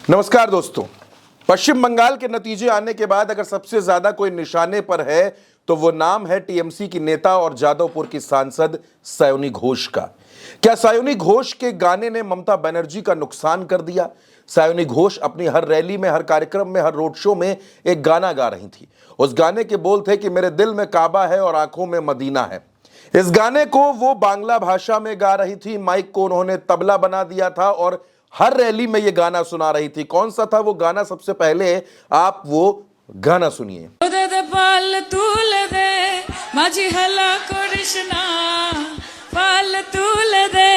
नमस्कार दोस्तों। पश्चिम बंगाल के नतीजे आने के बाद अगर सबसे ज्यादा कोई निशाने पर है तो वो नाम है टीएमसी की नेता और जादवपुर की सांसद सायोनी घोष का। क्या सायोनी घोष के गाने ने ममता बनर्जी का नुकसान कर दिया? सायोनी घोष अपनी हर रैली में, हर कार्यक्रम में, हर रोड शो में एक गाना गा रही थी। उस गाने के बोल थे कि मेरे दिल में काबा है और आंखों में मदीना है। इस गाने को वो बांग्ला भाषा में गा रही थी। माइक को उन्होंने तबला बना दिया था और हर रैली में ये गाना सुना रही थी। कौन सा था वो गाना? सबसे पहले आप वो गाना सुनिए। माझी हला कृष्णा पाल तुल दे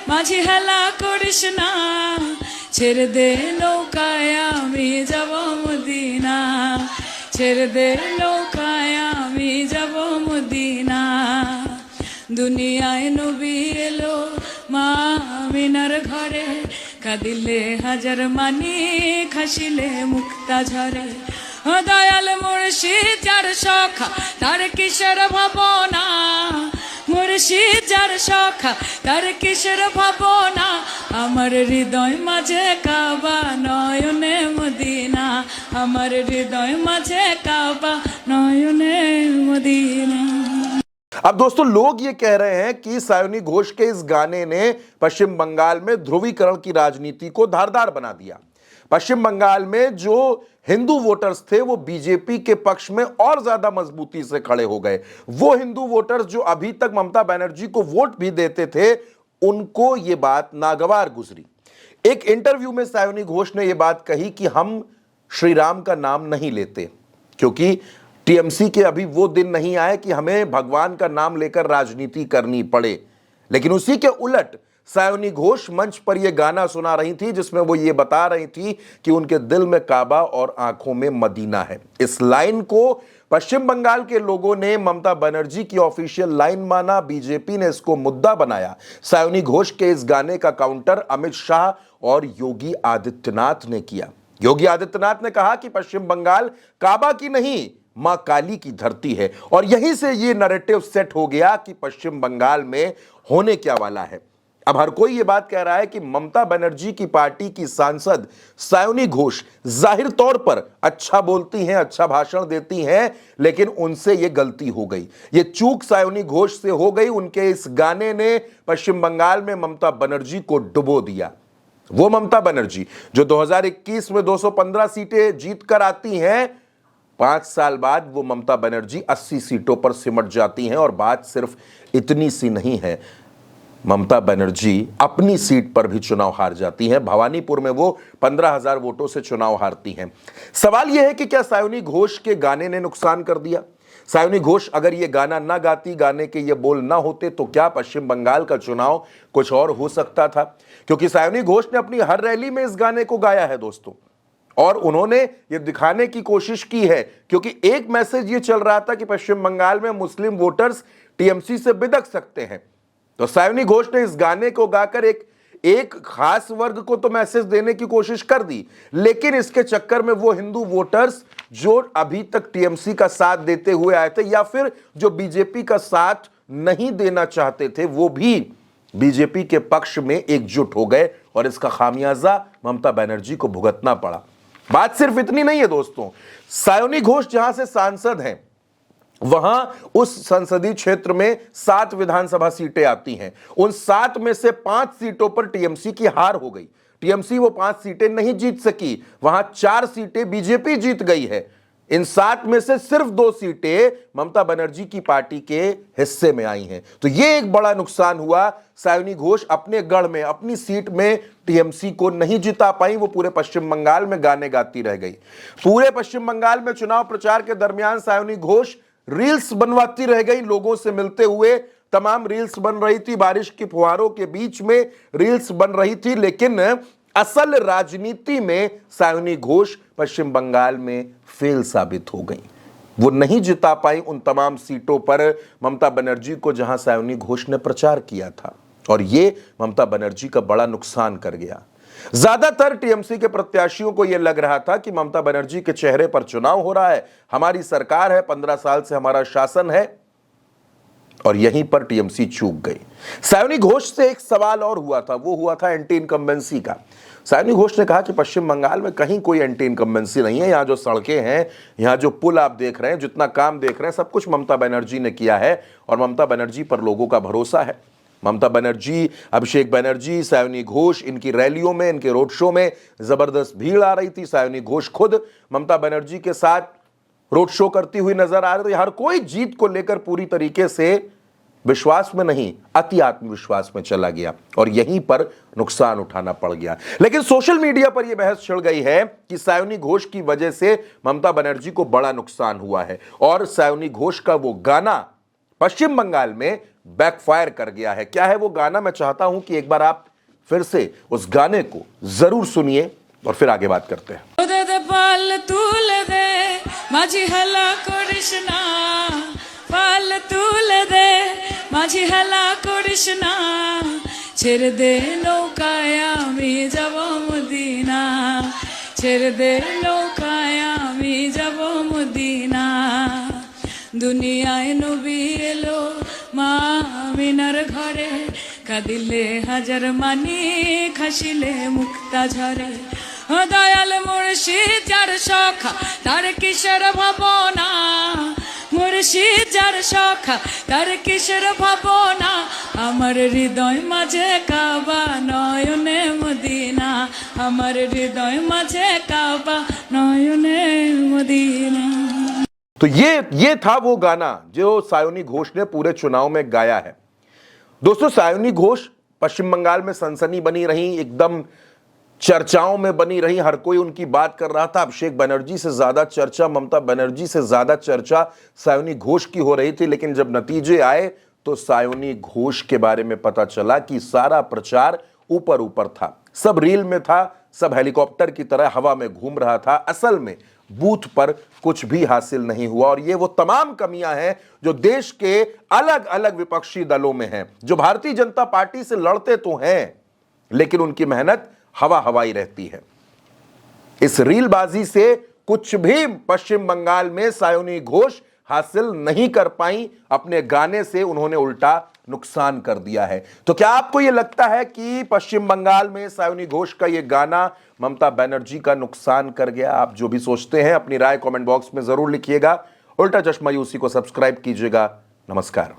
माझी हला कृष्णा ছেড়ে দে নৌকায় আমি যাব মদিনা ছেড়ে দে নৌকায় আমি যাব মদিনা দুনিয়ায় নবী এলো মা আমিনার ঘরে কাঁদিলে হাজার মানি খাসিলে মুক্তা ঝরে ও দয়াল মুর্শিদ যার সখা তার কিশোর ভাবনা মুর্শিদ যার সখা তার কিশোর ভাবনা আমার হৃদয় মাঝে কাবা নয়নে মদিনা আমার হৃদয় মাঝে কাবা নয়নে মদিনা। अब दोस्तों, लोग ये कह रहे हैं कि सायोनी घोष के इस गाने ने पश्चिम बंगाल में ध्रुवीकरण की राजनीति को धारदार बना दिया। पश्चिम बंगाल में जो हिंदू वोटर्स थे वो बीजेपी के पक्ष में और ज्यादा मजबूती से खड़े हो गए। वो हिंदू वोटर्स जो अभी तक ममता बनर्जी को वोट भी देते थे, उनको ये बात नागवार गुजरी। एक इंटरव्यू में सायोनी घोष ने यह बात कही कि हम श्री राम का नाम नहीं लेते क्योंकि टीएमसी के अभी वो दिन नहीं आए कि हमें भगवान का नाम लेकर राजनीति करनी पड़े। लेकिन उसी के उलट सायोनी घोष मंच पर यह गाना सुना रही थी जिसमें वो ये बता रही थी कि उनके दिल में काबा और आंखों में मदीना है। इस लाइन को पश्चिम बंगाल के लोगों ने ममता बनर्जी की ऑफिशियल लाइन माना। बीजेपी ने इसको मुद्दा बनाया। सायोनी घोष के इस गाने का काउंटर अमित शाह और योगी आदित्यनाथ ने किया। योगी आदित्यनाथ ने कहा कि पश्चिम बंगाल काबा की नहीं, मां काली की धरती है। और यहीं से यह नैरेटिव सेट हो गया कि पश्चिम बंगाल में होने क्या वाला है। अब हर कोई यह बात कह रहा है कि ममता बनर्जी की पार्टी की सांसद सायोनी घोष जाहिर तौर पर अच्छा बोलती हैं, अच्छा भाषण देती हैं, लेकिन उनसे यह गलती हो गई, यह चूक सायोनी घोष से हो गई। उनके इस गाने ने पश्चिम बंगाल में ममता बनर्जी को डुबो दिया। वो ममता बनर्जी जो 2021 में 215 सीटें जीतकर आती हैं, 5 साल बाद वो ममता बनर्जी 80 सीटों पर सिमट जाती हैं। और बात सिर्फ इतनी सी नहीं है, ममता बनर्जी अपनी सीट पर भी चुनाव हार जाती हैं। भवानीपुर में वो 15,000 वोटों से चुनाव हारती हैं। सवाल यह है कि क्या सायोनी घोष के गाने ने नुकसान कर दिया? सायोनी घोष अगर ये गाना ना गाती, गाने के ये बोल ना होते, तो क्या पश्चिम बंगाल का चुनाव कुछ और हो सकता था? क्योंकि सायोनी घोष ने अपनी हर रैली में इस गाने को गाया है दोस्तों, और उन्होंने ये दिखाने की कोशिश की है, क्योंकि एक मैसेज ये चल रहा था कि पश्चिम बंगाल में मुस्लिम वोटर्स टीएमसी से बिदक सकते हैं। तो सायोनी घोष ने इस गाने को गाकर एक खास वर्ग को तो मैसेज देने की कोशिश कर दी, लेकिन इसके चक्कर में वो हिंदू वोटर्स जो अभी तक टीएमसी का साथ देते हुए आए थे या फिर जो बीजेपी का साथ नहीं देना चाहते थे, वो भी बीजेपी के पक्ष में एकजुट हो गए और इसका खामियाजा ममता बनर्जी को भुगतना पड़ा। बात सिर्फ इतनी नहीं है दोस्तों, सायोनी घोष जहां से सांसद हैं वहां उस संसदीय क्षेत्र में 7 विधानसभा सीटें आती हैं। उन 7 में से 5 सीटों पर टीएमसी की हार हो गई। टीएमसी वो 5 सीटें नहीं जीत सकी, वहां 4 सीटें बीजेपी जीत गई है। इन 7 में से सिर्फ 2 सीटें ममता बनर्जी की पार्टी के हिस्से में आई हैं। तो यह एक बड़ा नुकसान हुआ। सायोनी घोष अपने गढ़ में, अपनी सीट में टीएमसी को नहीं जिता पाई। वो पूरे पश्चिम बंगाल में गाने गाती रह गई। पूरे पश्चिम बंगाल में चुनाव प्रचार के दरमियान सायोनी घोष रील्स बनवाती रह गई, लोगों से मिलते हुए तमाम रील्स बन रही थी, बारिश की फुहारों के बीच में रील्स बन रही थी। लेकिन असल राजनीति में सायोनी घोष पश्चिम बंगाल में फेल साबित हो गई। वो नहीं जिता पाई उन तमाम सीटों पर ममता बनर्जी को जहां सायोनी घोष ने प्रचार किया था, और ये ममता बनर्जी का बड़ा नुकसान कर गया। ज्यादातर टीएमसी के प्रत्याशियों को यह लग रहा था कि ममता बनर्जी के चेहरे पर चुनाव हो रहा है, हमारी सरकार है, 15 साल से हमारा शासन है, और यहीं पर टीएमसी चूक गई। सायोनी घोष से एक सवाल और हुआ था, वो हुआ था एंटी इनकम्बेंसी का। सायोनी घोष ने कहा कि पश्चिम बंगाल में कहीं कोई एंटी इनकम्बेंसी नहीं है। यहाँ जो सड़कें हैं, यहाँ जो पुल आप देख रहे हैं, जितना काम देख रहे हैं, सब कुछ ममता बनर्जी ने किया है और ममता बनर्जी पर लोगों का भरोसा है। ममता बनर्जी, अभिषेक बनर्जी, सायोनी घोष, इनकी रैलियों में, इनके रोड शो में जबरदस्त भीड़ आ रही थी। सायोनी घोष खुद ममता बनर्जी के साथ रोड शो करती हुई नजर आ रही थी। हर कोई जीत को लेकर पूरी तरीके से विश्वास में नहीं, अति आत्मविश्वास में चला गया और यहीं पर नुकसान उठाना पड़ गया। लेकिन सोशल मीडिया पर यह बहस छिड़ गई है कि सायोनी घोष की वजह से ममता बनर्जी को बड़ा नुकसान हुआ है और सायोनी घोष का वो गाना पश्चिम बंगाल में बैकफायर कर गया है। क्या है वो गाना? मैं चाहता हूं कि एक बार आप फिर से उस गाने को जरूर सुनिए और फिर आगे बात करते हैं। पाल तुल दे माझी हला करिस ना, पाल तुल दे माझी हला करिस ना, ছেড়ে দে নৌকায় আমি যাব মদিনা, ছেড়ে দে নৌকায় আমি যাব মদিনা। দুনিয়ায় নবী এলো মা আমিনার ঘরে, কাঁদিলে হাজার মানি হাসিলে মুক্তা ঝরে। ও দয়াল মুর্শিদ যার সখা তার কিসের ভাবনা, মুর্শিদ যার সখা তার কিসের ভাবনা, আমার হৃদয় মাঝে কাবা নয়নে মদিনা, আমার হৃদয় মাঝে কাবা নয়নে মদিনা। तो ये था वो गाना जो सायोनी घोष ने पूरे चुनाव में गाया है। दोस्तों, सायोनी घोष पश्चिम बंगाल में सनसनी बनी रही, एकदम चर्चाओं में बनी रही, हर कोई उनकी बात कर रहा था। अभिषेक बनर्जी से ज्यादा चर्चा, ममता बनर्जी से ज्यादा चर्चा सायोनी घोष की हो रही थी। लेकिन जब नतीजे आए तो सायोनी घोष के बारे में पता चला कि सारा प्रचार ऊपर ऊपर था, सब रील में था, सब हेलीकॉप्टर की तरह हवा में घूम रहा था। असल में बूथ पर कुछ भी हासिल नहीं हुआ और ये वो तमाम कमियां हैं जो देश के अलग अलग विपक्षी दलों में हैं, जो भारतीय जनता पार्टी से लड़ते तो हैं लेकिन उनकी मेहनत हवा हवाई रहती है। इस रीलबाजी से कुछ भी पश्चिम बंगाल में सायोनी घोष हासिल नहीं कर पाई। अपने गाने से उन्होंने उल्टा नुकसान कर दिया है। तो क्या आपको यह लगता है कि पश्चिम बंगाल में सायोनी घोष का यह गाना ममता बनर्जी का नुकसान कर गया? आप जो भी सोचते हैं अपनी राय कमेंट बॉक्स में जरूर लिखिएगा। उल्टा चश्मा यूसी को सब्सक्राइब कीजिएगा। नमस्कार।